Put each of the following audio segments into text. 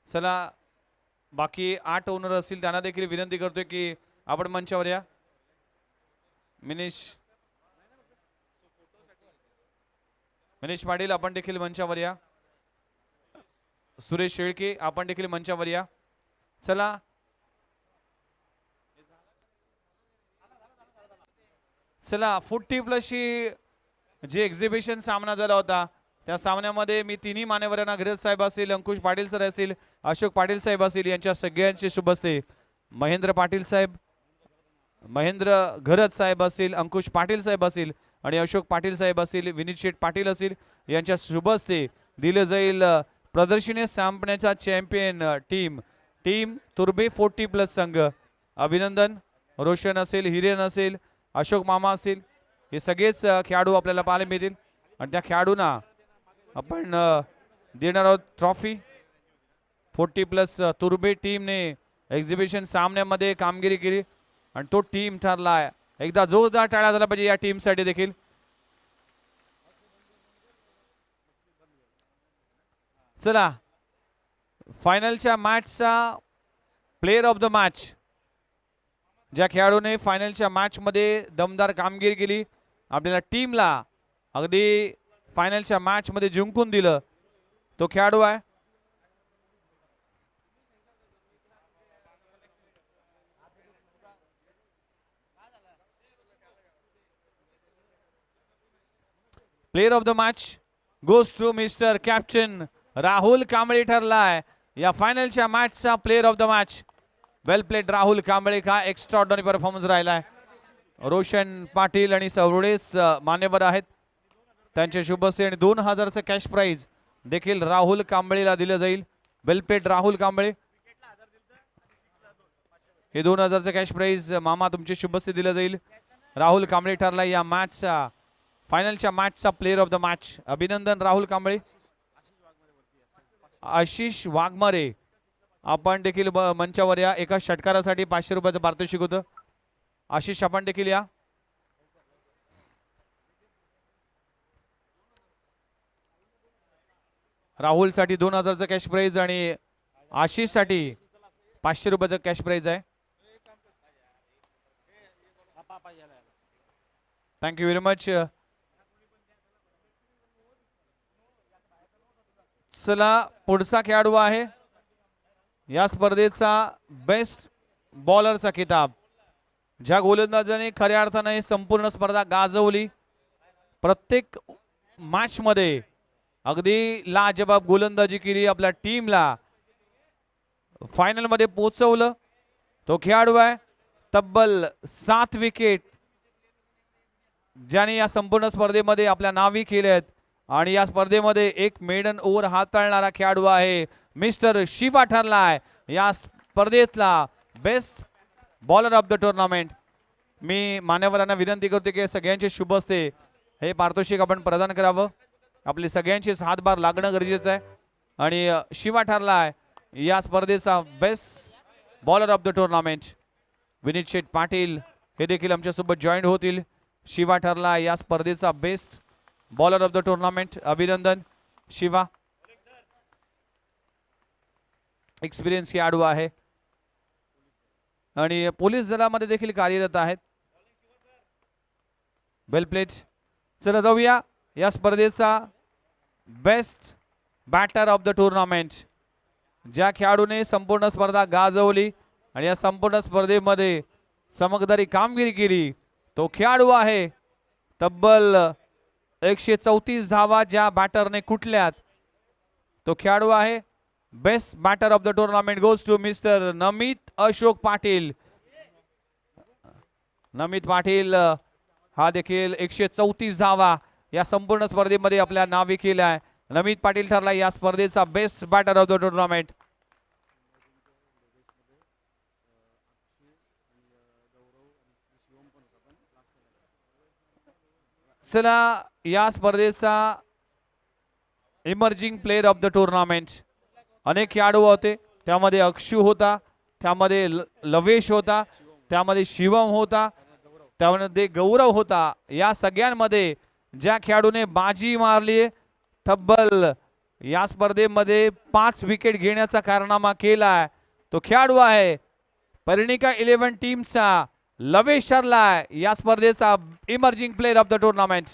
चला बाकी 8 ओनर असतील त्यांना देखील विनंती करतोय की आपण मंचावर या. मनीष पाटील आपण देखील मंचावर या. सुरेश शेळके आपण देखील मंचावर या. चला चला 40+ जे एक्झिबिशन सामना झाला होता त्या सामन्यामध्ये मी तिन्ही मान्यवरांना घरत साहेब असतील, अंकुश पाटील सर असतील, अशोक पाटील साहेब असतील यांच्या सगळ्यांचे शुभ असते. महेंद्र पाटील साहेब, महेंद्र घरत साहेब असतील, अंकुश पाटील साहेब असतील आणि अशोक पाटील साहेब असतील, विनीत शेठ पाटील असतील यांच्या शुभ असते दिले जाईल प्रदर्शनी सामन्याचा चॅम्पियन टीम तुर्बे 40+ संघ. अभिनंदन. रोशन असेल, हिरेन असेल, अशोक मामा असतील, हे सगळेच खेळाडू आपल्याला पाहायला मिळतील आणि त्या खेळाडूंना आपण देणार आहोत ट्रॉफी. 40+ तुर्बे टीमने एक्झिबिशन सामन्यामध्ये कामगिरी केली आणि तो टीम ठरला. एकदा जोरदार टाळ्या झाला पाहिजे या टीमसाठी देखील. चला फायनलच्या मॅचचा प्लेयर ऑफ द मॅच, ज्या खेळाडूने फायनलच्या मॅचमध्ये दमदार कामगिरी केली, आपल्याला टीमला अगदी फायनलच्या मॅचमध्ये जिंकून दिलं, तो खेळाडू आहे player of the match goes to mister captain Rahul Kamble ठरलाय या फायनलच्या मॅचचा player of the match. Well played Rahul Kamble का एक्स्ट्राऑर्डिनरी परफॉर्मन्स राहिलाय. रोशन पाटील आणि सवडेच मान्यवर आहेत, त्यांचे शुभ असते आणि 2000चं कॅश प्राइज देखील राहुल कांबळेला दिलं जाईल. वेल प्लेड राहुल कांबळे. हे 2000चं कॅश प्राइज मामा तुमचे शुभ असते दिलं जाईल. राहुल कांबळे ठरला या मॅचचा फायनलच्या मॅचचा प्लेयर ऑफ द मॅच. अभिनंदन राहुल कांबळे. आशिष वाघमारे आपण देखील मंचावर या. एका षटकारासाठी 500 रुपयाचं पारितोषिक होतं. आशिष आपण देखील या. राहुल साठी 2000चं कॅश प्राइज आणि आशिष साठी 500 रुपयाचं कॅश प्राइज आहे. Thank you very much. चला पुढचा खेळाडू आहे या स्पर्धेचा बेस्ट बॉलरचा किताब. ज्या गोलंदाजाने खऱ्या अर्थाने संपूर्ण स्पर्धा गाजवली, प्रत्येक मॅच मध्ये अगदी लाजबाब गोलंदाजी केली, आपल्या टीमला फायनल मध्ये पोहोचवलं, तो खेळाडू आहे तब्बल 7 विकेट ज्याने या संपूर्ण स्पर्धेमध्ये आपल्या नावी केले आहेत आणि या स्पर्धेमध्ये एक मेडन ओव्हर हाताळणारा खेळाडू आहे मिस्टर शिवा ठरलाय या स्पर्धेतला best bowler of the tournament. मी मान्यवरांना विनंती करतो की सगळ्यांचे शुभ असते हे पारितोषिक आपण प्रदान करावं. आपले सगळ्यांचे हातभार लागणं गरजेचं आहे आणि शिवा ठरलाय या स्पर्धेचा best bowler of the tournament. Vineet Sheth Patil हे देखील आमच्यासोबत जॉईन होतील. शिवा ठरला या स्पर्धेचा best bowler of the tournament. अभिनंदन शिवा. एक्सपिरियन्स खेळाडू आहे आणि पोलीस दलामध्ये देखील कार्यरत आहेत. Well played. चला जाऊया या स्पर्धेचा best batter of the tournament. ज्या खेळाडूने संपूर्ण स्पर्धा गाजवली आणि या संपूर्ण स्पर्धेमध्ये चमकदारी कामगिरी केली, तो खेळाडू आहे तब्बल 134 धावा ज्या बॅटरने कुठल्यात, तो खेळाडू आहे best batter of the tournament goes to mister Namit Ashok Patil. Namit Patil हा देखील 134 धावा या संपूर्ण स्पर्धेमध्ये आपल्या नावे केल्या आहे. नमित पाटील ठरला या स्पर्धेचा best batter of the tournament. चला या स्पर्धेचा emerging player of the tournament. अनेक खेळाडू होते, त्यामध्ये अक्षू होता, त्यामध्ये लवेश होता, त्यामध्ये शिवम होता, त्यामध्ये गौरव होता. या सगळ्यांमध्ये ज्या खेळाडूने बाजी मारली तब्बल या स्पर्धेमध्ये 5 विकेट घेण्याचा कारनामा केलाय तो खेळाडू आहे परिणिका 11 टीमचा लवेश ठरलाय या स्पर्धेचा emerging player of the tournament.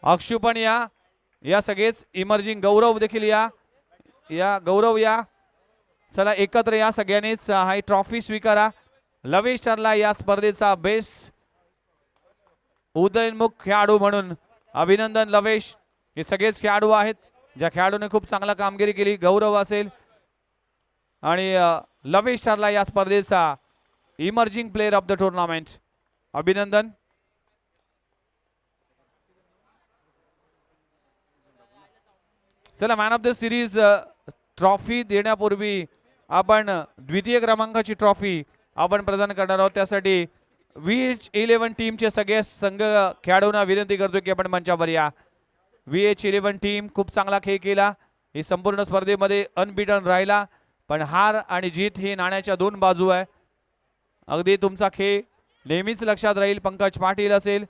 Akshu पण या सगळेच इमर्जिंग गौरव देखील या गौरव या चला एकत्र या सगळ्यांनीच हा ट्रॉफी स्वीकारा. लवेश ठरला या स्पर्धेचा बेस्ट उदयनमुख खेळाडू म्हणून अभिनंदन लवेश. हे सगळेच खेळाडू आहेत ज्या खेळाडूने खूप चांगला कामगिरी केली. गौरव असेल आणि लवेश ठरला या स्पर्धेचा emerging player of the tournament. अभिनंदन. चला man of the series trophy देण्यापूर्वी आपण द्वितीय क्रमांकाची ट्रॉफी आपण प्रदान करणार आहोत. त्यासाठी VH11 टीमचे सगळे संघ खेळाडूंना विनंती करतो की आपण मंचावर या. VH11 टीम खूप चांगला खेळ केला. ही संपूर्ण स्पर्धेमध्ये अनबीटन राहिला पण हार आणि जीत ही नाण्याच्या दोन बाजू आहे. अगदी तुमचा खेळ नेहमीच लक्षात राहील. पंकज पाटील असेल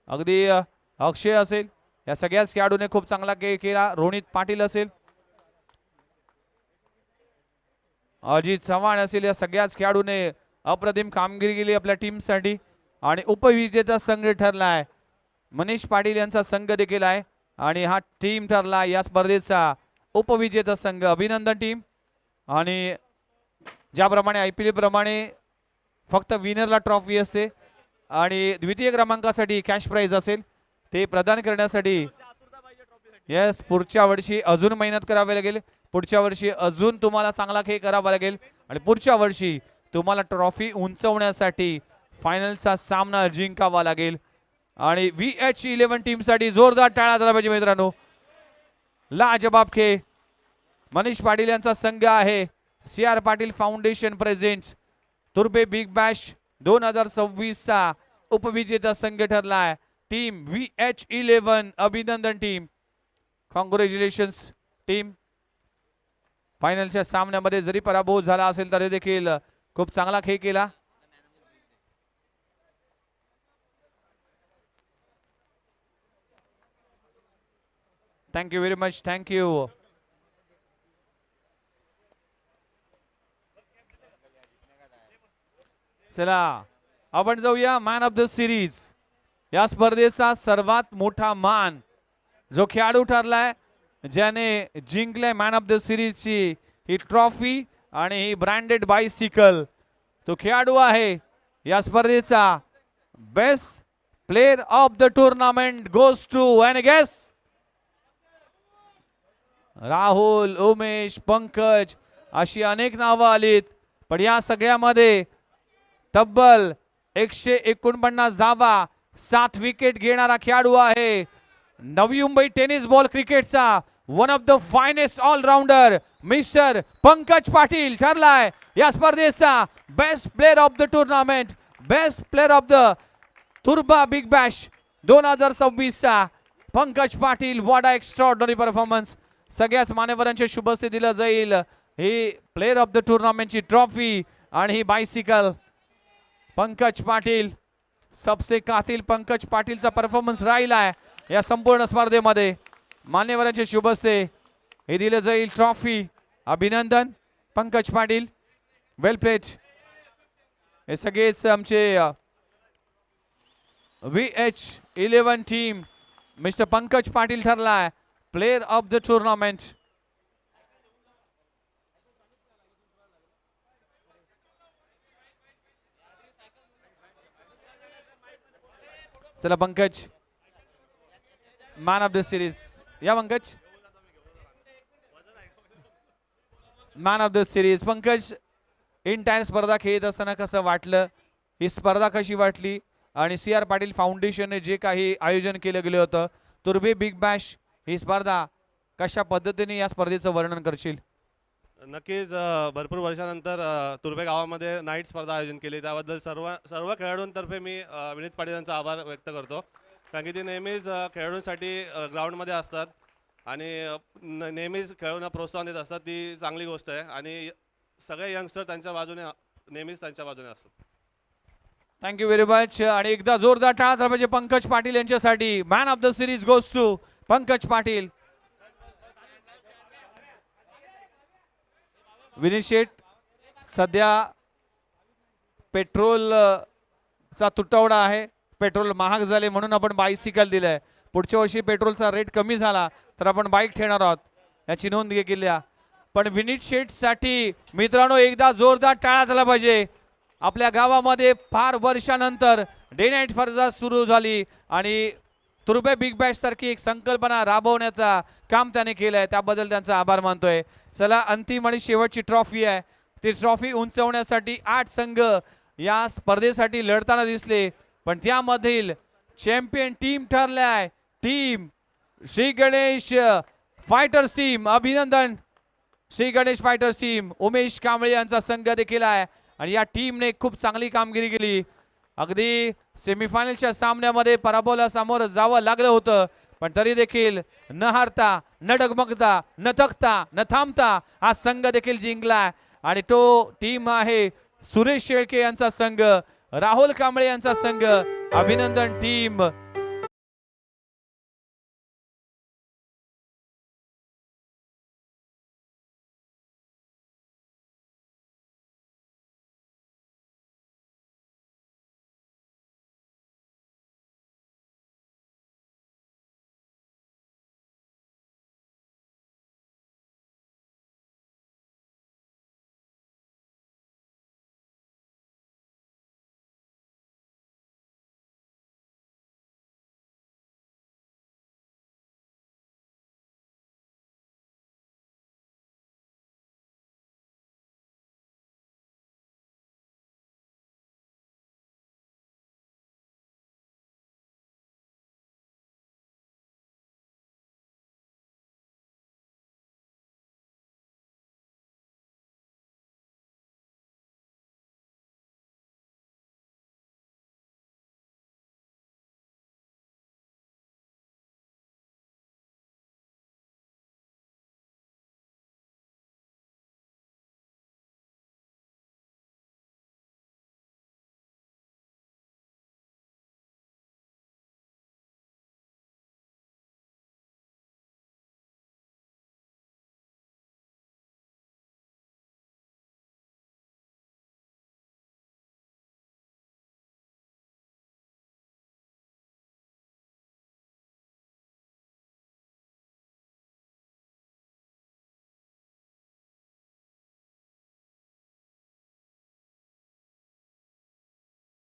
अगदी अक्षय असेल या सगळ्याच खेळाडूने खूप चांगला खेळ केला. रोहित पाटील असेल अजित चव्हाण असेल या सगळ्याच खेळाडूने अप्रतिम कामगिरी केली आपल्या टीमसाठी. आणि उपविजेता संघ ठरला आहे मनीष पाटील यांचा संघ देखील आहे आणि हा टीम ठरला या स्पर्धेचा उपविजेता संघ. अभिनंदन टीम. आणि ज्याप्रमाणे IPL प्रमाणे फक्त विनरला ट्रॉफी असते आणि द्वितीय क्रमांकासाठी कॅश प्राइज असेल ते प्रदान करण्यासाठी यस पुढच्या वर्षी अजून मेहनत करावी लागेल. पुढच्या वर्षी अजून तुम्हाला चांगला खेळ करावा लागेल आणि पुढच्या वर्षी तुम्हाला ट्रॉफी उंचवण्यासाठी फायनलचा सामना जिंकावा लागेल. आणि VH11 टीमसाठी जोरदार टाळ्या झाला पाहिजे मित्रांनो. लाजबाब खेळ मनीष पाटील यांचा संघ आहे. CR पाटील फाउंडेशन प्रेझेंट्स तुर्बे बिग बॅश 2026 चा उपविजेता संघ ठरला आहे टीम VH11. अभिनंदन टीम. Congratulations team. फायनलच्या सामन्यामध्ये जरी पराभव झाला असेल तरी देखील खूप चांगला खेळ केला. Thank you very much. थँक्यू. चला आपण जाऊया मॅन ऑफ द सिरीज. या स्पर्धेचा सर्वात मोठा मान जो खेळाडू ठरलाय ज्याने जिंकले मॅन ऑफ द सिरीजची ही ट्रॉफी आणि ही ब्रँडेड बायसिकल तो खेळाडू आहे या स्पर्धेचा best player of the tournament goes to and guess Rahul, Umesh, Pankaj अशी अनेक नावं आलीत पण या सगळ्यामध्ये तब्बल 149 धावा 7 विकेट घेणारा खेळाडू आहे नवी मुंबई टेनिस बॉल क्रिकेटचा one of the finest all rounder mister Pankaj Patil ठरलाय या स्पर्धेचा best player of the tournament. Best player of the तुर्बा बिग बॅश 2026 चा Pankaj Patil. What a extraordinary performance. सगळ्याच मान्यवरांच्या शुभ हस्ते दिलं जाईल ही प्लेयर ऑफ द टुर्नामेंटची ट्रॉफी आणि ही बायसिकल. पंकज पाटील सबसे कातिल पंकज पाटीलचा परफॉर्मन्स राहिलाय या संपूर्ण स्पर्धेमध्ये. मान्यवरांच्या शुभ हस्ते हे दिलं जाईल ट्रॉफी. अभिनंदन पंकज पाटील. वेल प्लेड. हे सगळेच आमचे VH11 team mister Pankaj Patil ठरलाय प्लेयर ऑफ द टुर्नामेंट. चला Pankaj man of the series या. Pankaj man of the series. Pankaj in time स्पर्धा खेळत असताना कसं वाटलं, ही स्पर्धा कशी वाटली आणि CR पाटील फाउंडेशनने जे काही आयोजन केलं गेलं होतं तुर्बे बिग बॅश ही स्पर्धा कशा पद्धतीने या स्पर्धेचं वर्णन करशील? नक्कीच भरपूर वर्षानंतर तुर्बे गावामध्ये नाईट स्पर्धा आयोजन केली त्याबद्दल सर्व खेळाडूंतर्फे मी विनीत पाटील यांचा आभार व्यक्त करतो कारण की ते नेहमीच खेळाडूंसाठी ग्राउंडमध्ये असतात आणि नेहमीच खेळाडूंना प्रोत्साहन देत असतात. ती चांगली गोष्ट आहे आणि सगळे यंगस्टर त्यांच्या बाजूने नेहमीच त्यांच्या बाजूने असतात. Thank you very much. आणि एकदा जोरदार टाळा झाला पाहिजे पंकज पाटील यांच्यासाठी. Man of the series goes to Pankaj Patil. Vineet Sheth, सध्या पेट्रोल चा तुटवडा आहे. पेट्रोल महाग झाले म्हणून आपण बायसिकल दिलंय. पुढच्या वर्षी पेट्रोलचा रेट कमी झाला तर आपण बाईक ठेवणार आहोत, याची नोंद केली. पण विनीत शेठ साठी मित्रांनो एकदा जोरदार टाळा झाला पाहिजे. आपल्या गावामध्ये फार वर्षानंतर डे नाईट स्पर्धा सुरू झाली आणि तुर्बे बिग बॅश सारखी एक संकल्पना राबवण्याचा काम त्याने केलंय, त्याबद्दल त्यांचा आभार मानतोय. चला, अंतिम आणि शेवटची ट्रॉफी आहे. ती ट्रॉफी उंचवण्यासाठी 8 संघ या स्पर्धेसाठी लढताना दिसले, पण त्यामधील चॅम्पियन टीम ठरलाय team Shri Ganesh fighters team. अभिनंदन श्री गणेश फायटर्स टीम. उमेश कांबळे यांचा संघ देखील आहे आणि या टीमने खूप चांगली कामगिरी केली. अगदी सेमीफायनलच्या सामन्यामध्ये पराभवाला सामोरं जावं लागलं होतं, पण तरी देखील न हारता, न डगमगता, न थकता, न थांबता हा संघ देखील जिंकला. आणि तो टीम आहे सुरेश शेळके यांचा संघ, राहुल कांबळे यांचा संघ. अभिनंदन टीम